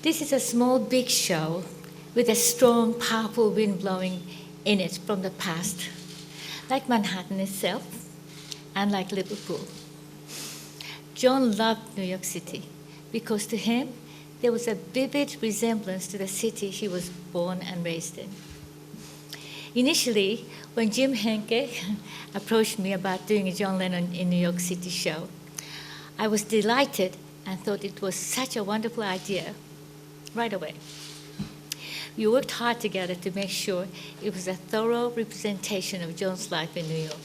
This is a small, big show with a strong, powerful wind blowing in it from the past, like Manhattan itself and like Liverpool. John loved New York City because to him there was a vivid resemblance to the city he was born and raised in. Initially, when Jim Henke approached me about doing a John Lennon in New York City show, I was delighted and thought it was such a wonderful idea right away. We worked hard together to make sure it was a thorough representation of John's life in New York.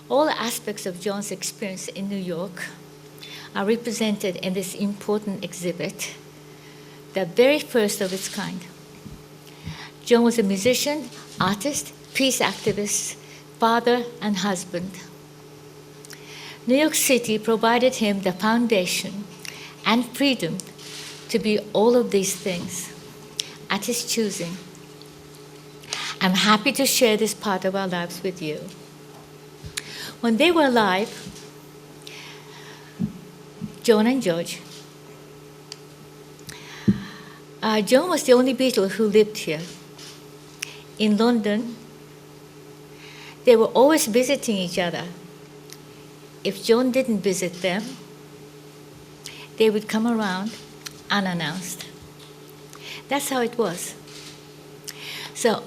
All aspects of John's experience in New York are represented in this important exhibit, the very first of its kind. John was a musician, artist, peace activist, father, and husband. New York City provided him the foundation and freedom to be all of these things at his choosing. I'm happy to share this part of our lives with you. When they were alive, John and George, John was the only Beatle who lived here. In London, they were always visiting each other. If John didn't visit them, they would come around unannounced. That's how it was. So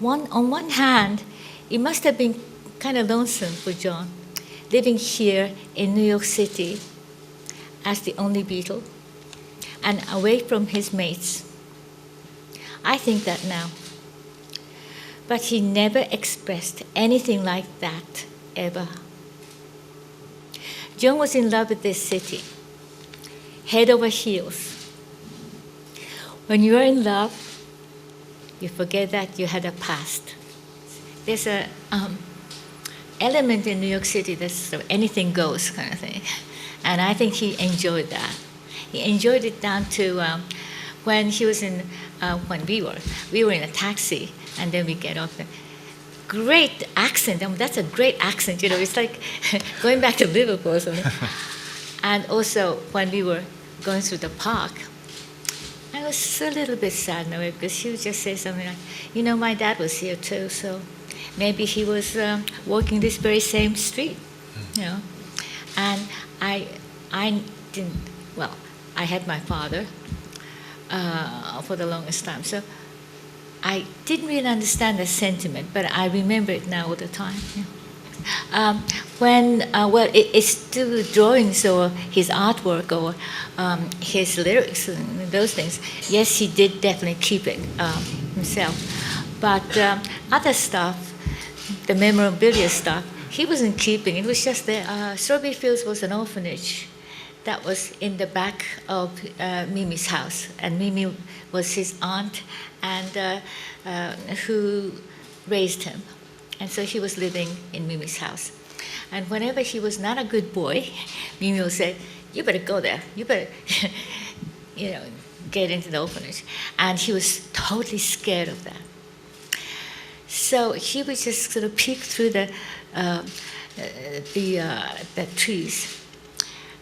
on one hand, it must have been kind of lonesome for John, living here in New York City as the only Beatle and away from his mates. I think that now. But he never expressed anything like that, ever. John was in love with this city, head over heels. When you're in love, you forget that you had a past. There's an element in New York City that's sort of anything goes kind of thing. And I think he enjoyed that. He enjoyed it down to when he was in, when we were in a taxi, and then we get off there. Great accent. I mean, that's a great accent. You know, it's like going back to Liverpool or something. And also when we were going through the park, I was a little bit sad in a way because she would just say something like, you know, my dad was here too, so maybe he was walking this very same street, you know. And I didn't, well, I had my father for the longest time, so I didn't really understand the sentiment, but I remember it now all the time. Yeah. It's still drawings or his artwork or his lyrics and those things. Yes, he did definitely keep it himself. But other stuff, the memorabilia stuff, he wasn't keeping. It was just there. Strawberry Fields was an orphanage that was in the back of Mimi's house. And Mimi was his aunt and who raised him. And so he was living in Mimi's house. And whenever he was not a good boy, Mimi would say, you better go there. You better, you know, get into the orphanage. And he was totally scared of that. So he would just sort of peek through the trees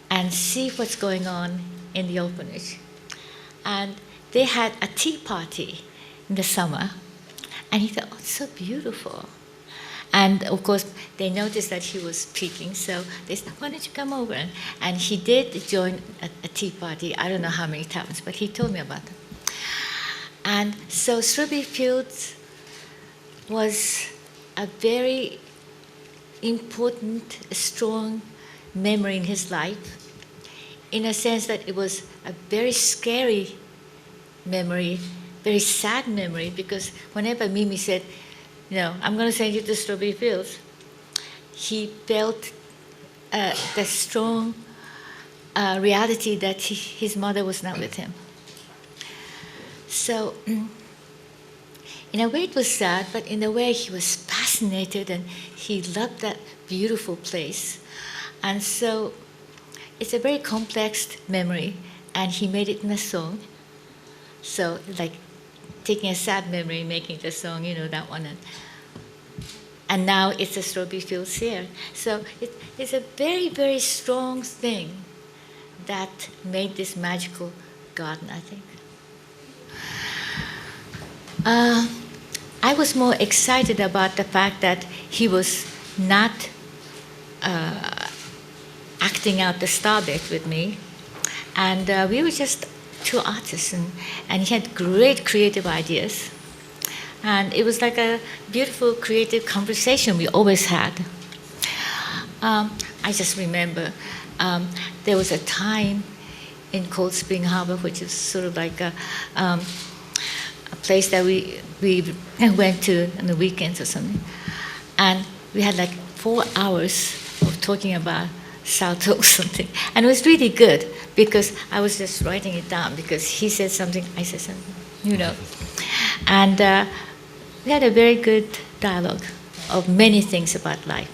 and see what's going on in the orphanage. And they had a tea party in the summer. And he thought, oh, it's so beautiful. And of course, they noticed that he was peeking, so they said, why don't you come over? And he did join a tea party, I don't know how many times, but he told me about it. And so Strawberry Fields was a very important, strong memory in his life, in a sense that it was a very scary memory, very sad memory, because whenever Mimi said, you know, I'm going to send you to Strawberry Fields, he felt the strong reality that his mother was not with him. So, in a way it was sad, but in a way he was fascinated and he loved that beautiful place. And so, it's a very complex memory, and he made it in a song. So, like, taking a sad memory, making the song, you know, that one. And now it's a Strawberry Fields here. So it's a very, very strong thing that made this magical garden, I think. I was more excited about the fact that he was not acting out the star bit with me. And we were just two artists, and he had great creative ideas. And it was like a beautiful creative conversation we always had. I just remember there was a time in Cold Spring Harbor, which is sort of like a place that we went to on the weekends or something. And we had like 4 hours of talking about Salto or something. And it was really good because I was just writing it down because he said something, I said something, you know. And we had a very good dialogue of many things about life.